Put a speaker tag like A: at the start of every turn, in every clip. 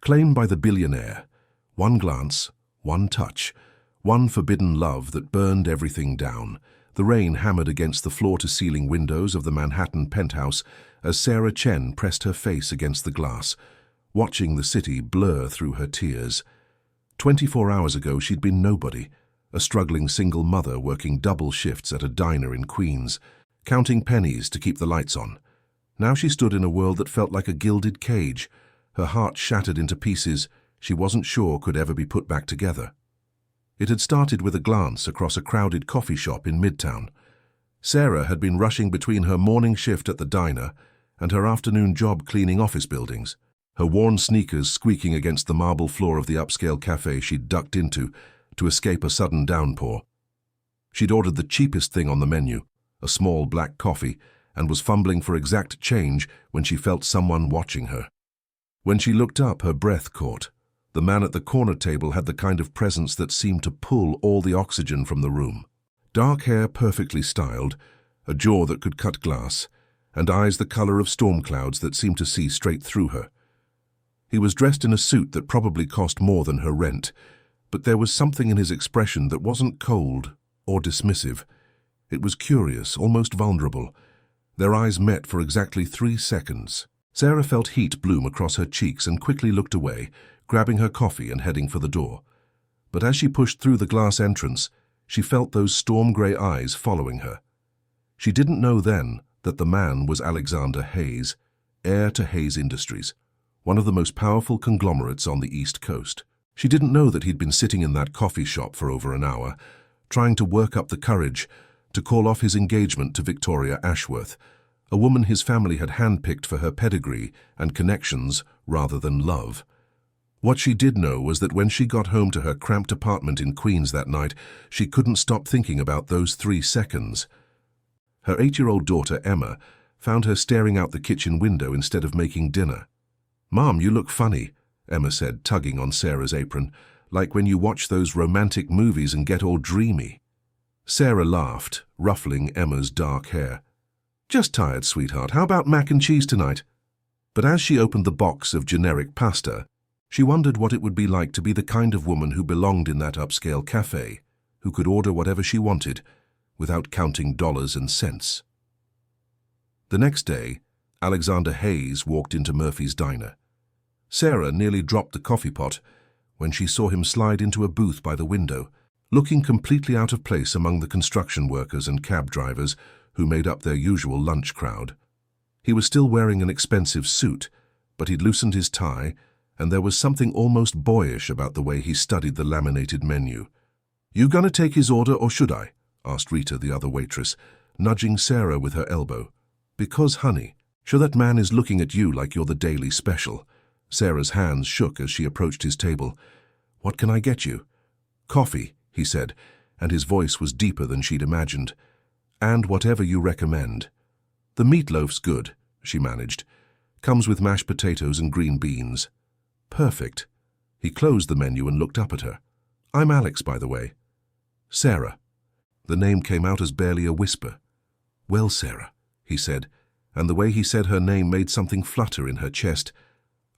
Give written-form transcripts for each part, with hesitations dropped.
A: Claimed by the billionaire. One glance, one touch, one forbidden love that burned everything down. The rain hammered against the floor-to-ceiling windows of the Manhattan penthouse as Sarah Chen pressed her face against the glass, watching the city blur through her tears. 24 hours ago she'd been nobody, a struggling single mother working double shifts at a diner in Queens, counting pennies to keep the lights on. Now she stood in a world that felt like a gilded cage, her heart shattered into pieces she wasn't sure could ever be put back together. It had started with a glance across a crowded coffee shop in Midtown. Sarah had been rushing between her morning shift at the diner and her afternoon job cleaning office buildings, her worn sneakers squeaking against the marble floor of the upscale cafe she'd ducked into to escape a sudden downpour. She'd ordered the cheapest thing on the menu, a small black coffee, and was fumbling for exact change when she felt someone watching her. When she looked up, her breath caught. The man at the corner table had the kind of presence that seemed to pull all the oxygen from the room. Dark hair perfectly styled, a jaw that could cut glass, and eyes the color of storm clouds that seemed to see straight through her. He was dressed in a suit that probably cost more than her rent, but there was something in his expression that wasn't cold or dismissive. It was curious, almost vulnerable. Their eyes met for exactly 3 seconds. Sarah felt heat bloom across her cheeks and quickly looked away, grabbing her coffee and heading for the door. But as she pushed through the glass entrance, she felt those storm-gray eyes following her. She didn't know then that the man was Alexander Hayes, heir to Hayes Industries, one of the most powerful conglomerates on the East Coast. She didn't know that he'd been sitting in that coffee shop for over an hour, trying to work up the courage to call off his engagement to Victoria Ashworth, a woman his family had handpicked for her pedigree and connections rather than love. What she did know was that when she got home to her cramped apartment in Queens that night, she couldn't stop thinking about those 3 seconds. Her 8-year-old daughter, Emma, found her staring out the kitchen window instead of making dinner. "Mom, you look funny," Emma said, tugging on Sarah's apron, "like when you watch those romantic movies and get all dreamy." Sarah laughed, ruffling Emma's dark hair. "Just tired, sweetheart. How about mac and cheese tonight?" But as she opened the box of generic pasta, she wondered what it would be like to be the kind of woman who belonged in that upscale cafe, who could order whatever she wanted without counting dollars and cents. The next day, Alexander Hayes walked into Murphy's diner. Sarah nearly dropped the coffee pot when she saw him slide into a booth by the window, looking completely out of place among the construction workers and cab drivers who made up their usual lunch crowd. He was still wearing an expensive suit, but he'd loosened his tie, and there was something almost boyish about the way he studied the laminated menu. "You gonna take his order, or should I?" asked Rita, the other waitress, nudging Sarah with her elbow. "Because, honey, sure that man is looking at you like you're the daily special." Sarah's hands shook as she approached his table. "What can I get you?" "Coffee," he said, and his voice was deeper than she'd imagined. "And whatever you recommend." "The meatloaf's good," she managed. "Comes with mashed potatoes and green beans." "Perfect." He closed the menu and looked up at her. "I'm Alex, by the way." "Sarah." The name came out as barely a whisper. "Well, Sarah," he said, and the way he said her name made something flutter in her chest.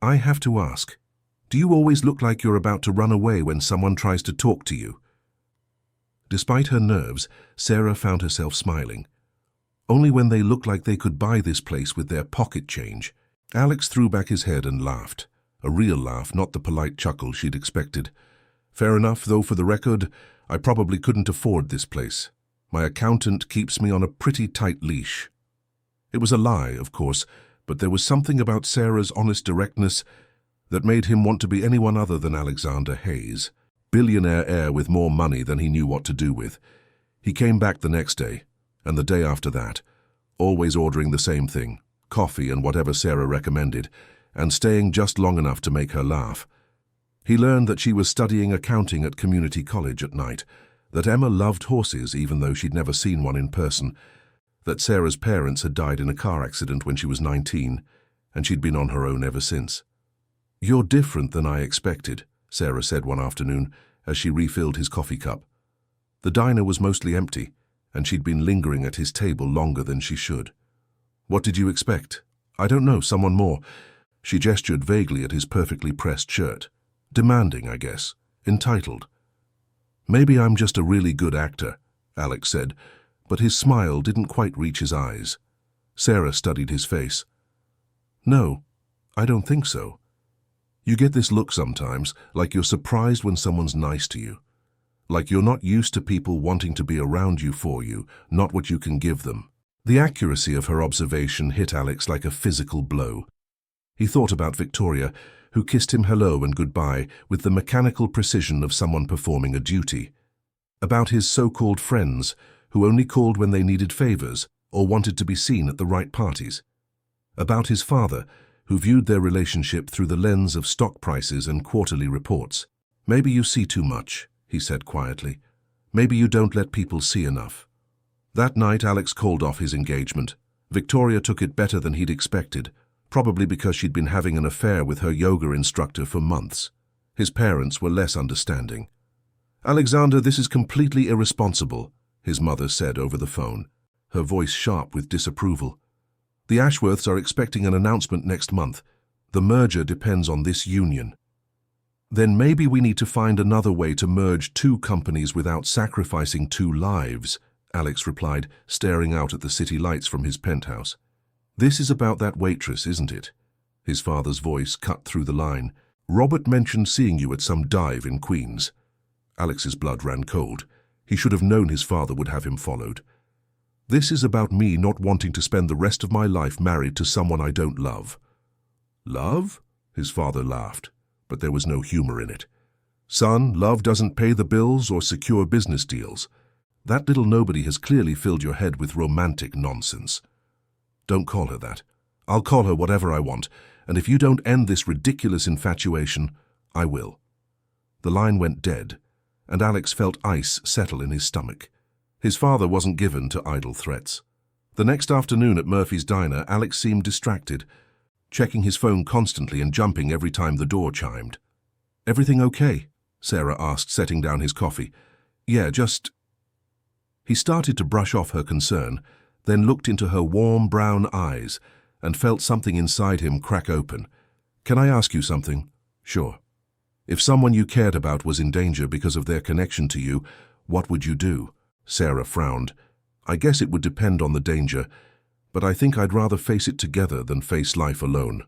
A: "I have to ask, do you always look like you're about to run away when someone tries to talk to you?" Despite her nerves, Sarah found herself smiling. Only when they looked like they could buy this place with their pocket change. Alex threw back his head and laughed. A real laugh, not the polite chuckle she'd expected. "Fair enough, though for the record, I probably couldn't afford this place. My accountant keeps me on a pretty tight leash." It was a lie, of course, but there was something about Sarah's honest directness that made him want to be anyone other than Alexander Hayes, billionaire heir with more money than he knew what to do with. He came back the next day, and the day after that, always ordering the same thing, coffee and whatever Sarah recommended, and staying just long enough to make her laugh. He learned that she was studying accounting at community college at night, that Emma loved horses even though she'd never seen one in person, that Sarah's parents had died in a car accident when she was 19, and she'd been on her own ever since. "You're different than I expected," Sarah said one afternoon as she refilled his coffee cup. The diner was mostly empty, and she'd been lingering at his table longer than she should. "What did you expect?" "I don't know, someone more." She gestured vaguely at his perfectly pressed shirt. Demanding, I guess. Entitled. Maybe I'm just a really good actor, Alex said, but his smile didn't quite reach his eyes. Sarah studied his face. No, I don't think so. You get this look sometimes, like you're surprised when someone's nice to you. Like you're not used to people wanting to be around you for you, not what you can give them. The accuracy of her observation hit Alex like a physical blow. He thought about Victoria, who kissed him hello and goodbye with the mechanical precision of someone performing a duty. About his so-called friends, who only called when they needed favors or wanted to be seen at the right parties. About his father, who viewed their relationship through the lens of stock prices and quarterly reports. Maybe you see too much, he said quietly. Maybe you don't let people see enough. That night, Alex called off his engagement. Victoria took it better than he'd expected, probably because she'd been having an affair with her yoga instructor for months. His parents were less understanding. "Alexander, this is completely irresponsible," his mother said over the phone, her voice sharp with disapproval. "The Ashworths are expecting an announcement next month. The merger depends on this union." "Then maybe we need to find another way to merge two companies without sacrificing two lives," Alex replied, staring out at the city lights from his penthouse. "This is about that waitress, isn't it?" His father's voice cut through the line. "Robert mentioned seeing you at some dive in Queens." Alex's blood ran cold. He should have known his father would have him followed. "This is about me not wanting to spend the rest of my life married to someone I don't love." "Love?" His father laughed, but there was no humor in it. "Son, love doesn't pay the bills or secure business deals. That little nobody has clearly filled your head with romantic nonsense. Don't call her that. I'll call her whatever I want, and if you don't end this ridiculous infatuation, I will." The line went dead, and Alex felt ice settle in his stomach. His father wasn't given to idle threats. The next afternoon at Murphy's Diner, Alex seemed distracted, checking his phone constantly and jumping every time the door chimed. "Everything okay?" Sarah asked, setting down his coffee. "Yeah, just—" He started to brush off her concern, then looked into her warm brown eyes and felt something inside him crack open. "Can I ask you something?" "Sure." "If someone you cared about was in danger because of their connection to you, what would you do?" Sarah frowned. "I guess it would depend on the danger, but I think I'd rather face it together than face life alone."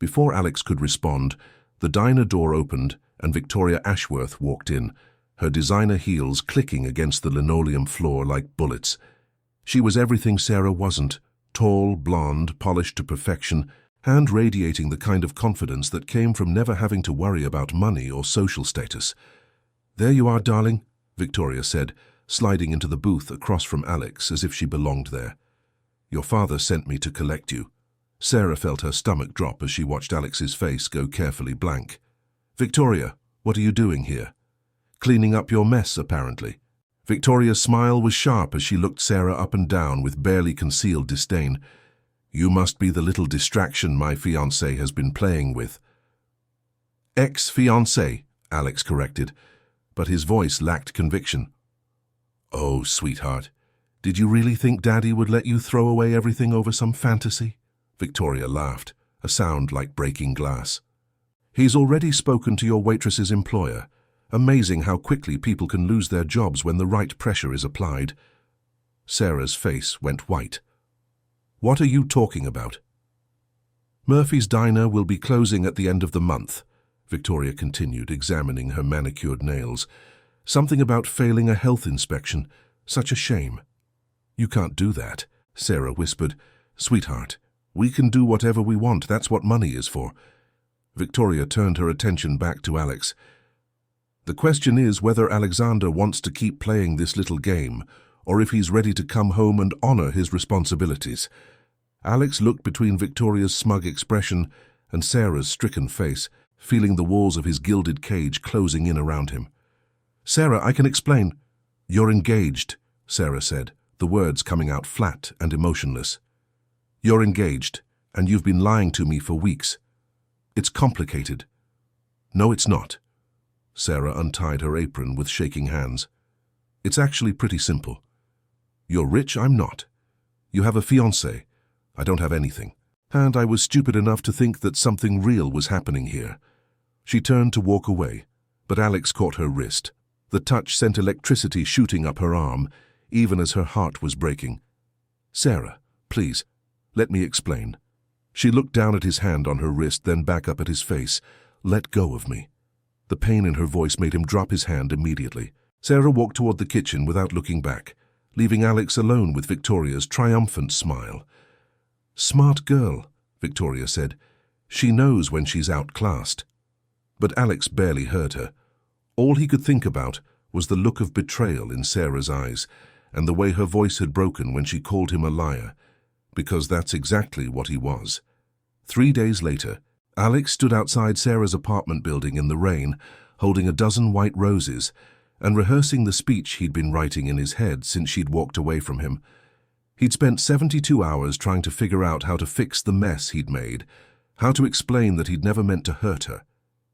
A: Before Alex could respond, the diner door opened and Victoria Ashworth walked in, her designer heels clicking against the linoleum floor like bullets. She was everything Sarah wasn't, tall, blonde, polished to perfection, and radiating the kind of confidence that came from never having to worry about money or social status. "There you are, darling," Victoria said, sliding into the booth across from Alex as if she belonged there. "Your father sent me to collect you." Sarah felt her stomach drop as she watched Alex's face go carefully blank. "Victoria, what are you doing here?" "Cleaning up your mess, apparently." Victoria's smile was sharp as she looked Sarah up and down with barely concealed disdain. "You must be the little distraction my fiancé has been playing with." "Ex-fiancé," Alex corrected, but his voice lacked conviction. "Oh, sweetheart, did you really think Daddy would let you throw away everything over some fantasy?" Victoria laughed, a sound like breaking glass. "He's already spoken to your waitress's employer. Amazing how quickly people can lose their jobs when the right pressure is applied." Sarah's face went white. "What are you talking about?" "Murphy's Diner will be closing at the end of the month," Victoria continued, examining her manicured nails. "Something about failing a health inspection. Such a shame." "You can't do that," Sarah whispered. "Sweetheart, we can do whatever we want. That's what money is for." Victoria turned her attention back to Alex. "The question is whether Alexander wants to keep playing this little game, or if he's ready to come home and honor his responsibilities." Alex looked between Victoria's smug expression and Sarah's stricken face, feeling the walls of his gilded cage closing in around him. "Sarah, I can explain." "You're engaged," Sarah said, the words coming out flat and emotionless. "You're engaged, and you've been lying to me for weeks. It's complicated." "No, it's not." Sarah untied her apron with shaking hands. "It's actually pretty simple. You're rich, I'm not. You have a fiancé. I don't have anything. And I was stupid enough to think that something real was happening here. She turned to walk away, but Alex caught her wrist. The touch sent electricity shooting up her arm, even as her heart was breaking. "Sarah, please, let me explain." She looked down at his hand on her wrist, then back up at his face. "Let go of me." The pain in her voice made him drop his hand immediately. Sarah walked toward the kitchen without looking back, leaving Alex alone with Victoria's triumphant smile. "Smart girl," Victoria said. "She knows when she's outclassed." But Alex barely heard her. All he could think about was the look of betrayal in Sarah's eyes and the way her voice had broken when she called him a liar, because that's exactly what he was. 3 days later, Alex stood outside Sarah's apartment building in the rain, holding a dozen white roses and rehearsing the speech he'd been writing in his head since she'd walked away from him. He'd spent 72 hours trying to figure out how to fix the mess he'd made, how to explain that he'd never meant to hurt her,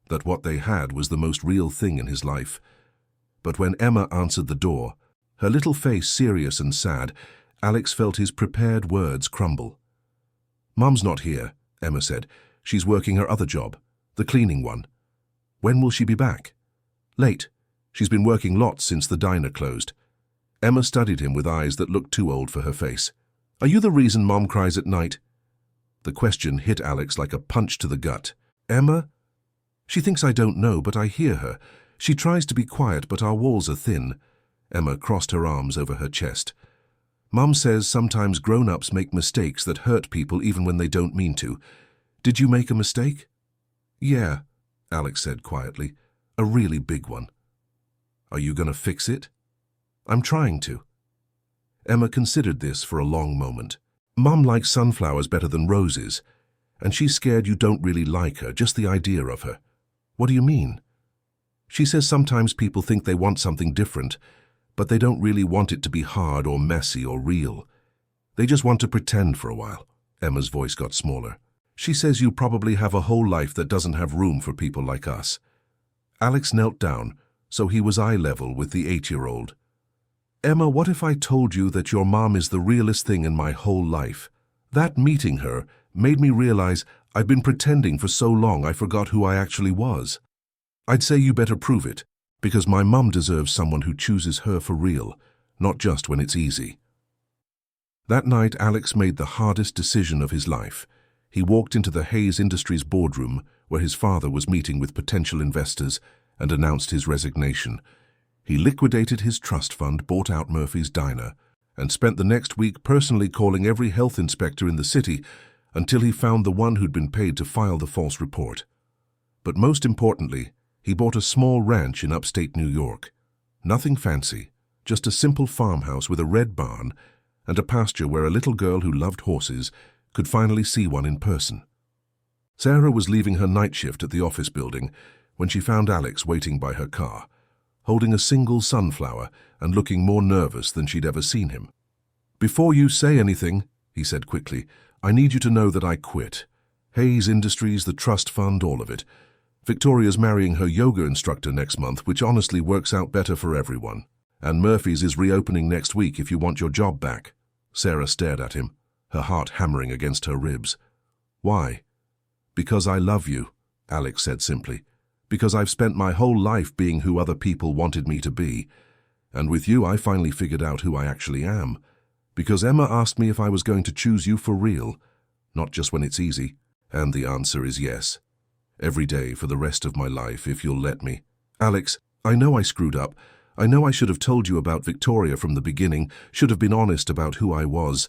A: that what they had was the most real thing in his life. But when Emma answered the door, her little face serious and sad, Alex felt his prepared words crumble. "Mum's not here," Emma said. "She's working her other job, the cleaning one." "When will she be back?" "Late. She's been working lots since the diner closed." Emma studied him with eyes that looked too old for her face. "Are you the reason Mom cries at night?" The question hit Alex like a punch to the gut. "Emma? She thinks I don't know, but I hear her. She tries to be quiet, but our walls are thin." Emma crossed her arms over her chest. "Mum says sometimes grown-ups make mistakes that hurt people even when they don't mean to. Did you make a mistake?" "Yeah," Alex said quietly. "A really big one." "Are you going to fix it?" "I'm trying to." Emma considered this for a long moment. "Mum likes sunflowers better than roses, and she's scared you don't really like her, just the idea of her." "What do you mean?" "She says sometimes people think they want something different, but they don't really want it to be hard or messy or real. They just want to pretend for a while." Emma's voice got smaller. "She says you probably have a whole life that doesn't have room for people like us." Alex knelt down, so he was eye level with the 8-year-old. "Emma, what if I told you that your mom is the realest thing in my whole life? That meeting her made me realize I've been pretending for so long I forgot who I actually was. I'd say you better prove it, because my mum deserves someone who chooses her for real, not just when it's easy." That night, Alex made the hardest decision of his life. He walked into the Hayes Industries boardroom, where his father was meeting with potential investors, and announced his resignation. He liquidated his trust fund, bought out Murphy's diner, and spent the next week personally calling every health inspector in the city until he found the one who'd been paid to file the false report. But most importantly, he bought a small ranch in upstate New York. Nothing fancy, just a simple farmhouse with a red barn and a pasture where a little girl who loved horses could finally see one in person. Sarah was leaving her night shift at the office building when she found Alex waiting by her car, holding a single sunflower and looking more nervous than she'd ever seen him. "Before you say anything," he said quickly, "I need you to know that I quit. Hayes Industries, the trust fund, all of it. Victoria's marrying her yoga instructor next month, which honestly works out better for everyone. And Murphy's is reopening next week if you want your job back." Sarah stared at him, her heart hammering against her ribs. "Why?" "Because I love you," Alex said simply. "Because I've spent my whole life being who other people wanted me to be. And with you, I finally figured out who I actually am. Because Emma asked me if I was going to choose you for real, not just when it's easy. And the answer is yes. Every day for the rest of my life, if you'll let me. Alex, I know I screwed up. I know I should have told you about Victoria from the beginning, should have been honest about who I was.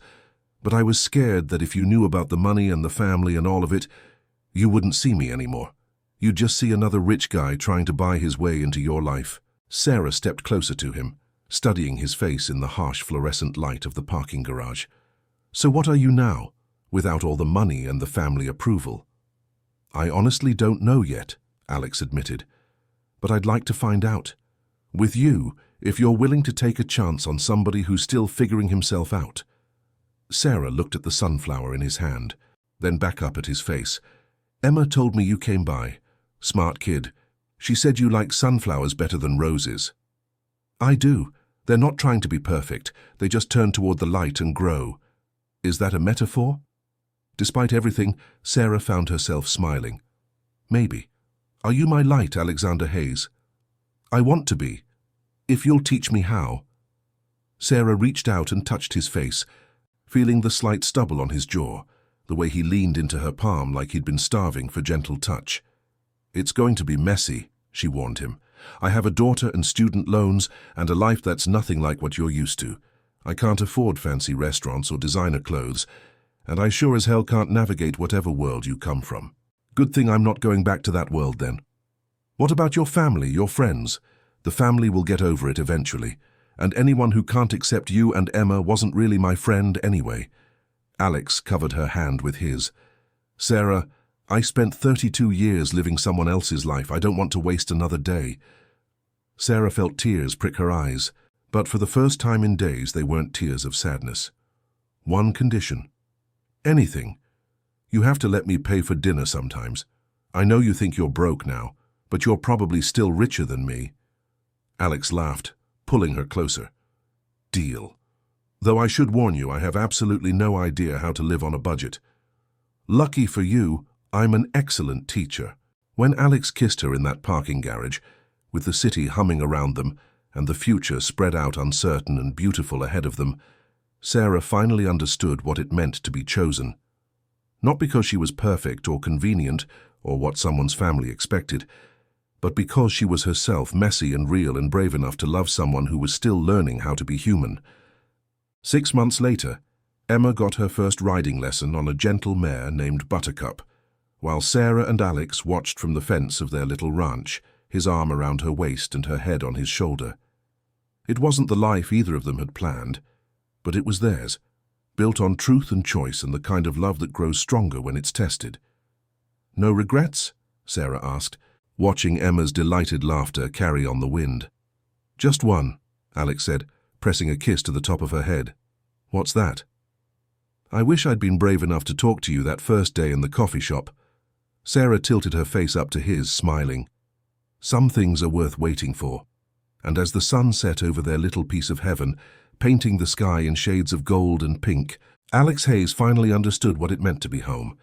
A: But I was scared that if you knew about the money and the family and all of it, you wouldn't see me anymore. You'd just see another rich guy trying to buy his way into your life." Sarah stepped closer to him, studying his face in the harsh fluorescent light of the parking garage. "So what are you now, without all the money and the family approval?" "I honestly don't know yet," Alex admitted. "But I'd like to find out. With you, if you're willing to take a chance on somebody who's still figuring himself out." Sarah looked at the sunflower in his hand, then back up at his face. "Emma told me you came by. Smart kid. She said you like sunflowers better than roses." "I do. They're not trying to be perfect. They just turn toward the light and grow." "Is that a metaphor?" Despite everything, Sarah found herself smiling. Maybe. Are you my light, Alexander Hayes? I want to be. If you'll teach me how. Sarah reached out and touched his face, feeling the slight stubble on his jaw, the way he leaned into her palm like he'd been starving for gentle touch. It's going to be messy, she warned him. I have a daughter and student loans and a life that's nothing like what you're used to. I can't afford fancy restaurants or designer clothes, and I sure as hell can't navigate whatever world you come from. Good thing I'm not going back to that world then. What about your family, your friends? The family will get over it eventually, and anyone who can't accept you and Emma wasn't really my friend anyway. Alex covered her hand with his. Sarah, I spent 32 years living someone else's life. I don't want to waste another day. Sarah felt tears prick her eyes, but for the first time in days they weren't tears of sadness. One condition. Anything. You have to let me pay for dinner sometimes. I know you think you're broke now, but you're probably still richer than me. Alex laughed, pulling her closer. Deal. Though I should warn you, I have absolutely no idea how to live on a budget. Lucky for you, I'm an excellent teacher. When Alex kissed her in that parking garage, with the city humming around them and the future spread out uncertain and beautiful ahead of them, Sarah finally understood what it meant to be chosen. Not because she was perfect or convenient or what someone's family expected, but because she was herself, messy and real and brave enough to love someone who was still learning how to be human. 6 months later, Emma got her first riding lesson on a gentle mare named Buttercup, while Sarah and Alex watched from the fence of their little ranch, his arm around her waist and her head on his shoulder. It wasn't the life either of them had planned, but it was theirs, built on truth and choice and the kind of love that grows stronger when it's tested. No regrets? Sarah asked, watching Emma's delighted laughter carry on the wind. Just one, Alex said, pressing a kiss to the top of her head. What's that? I wish I'd been brave enough to talk to you that first day in the coffee shop. Sarah tilted her face up to his, smiling. Some things are worth waiting for. And as the sun set over their little piece of heaven, painting the sky in shades of gold and pink, Alex Hayes finally understood what it meant to be home,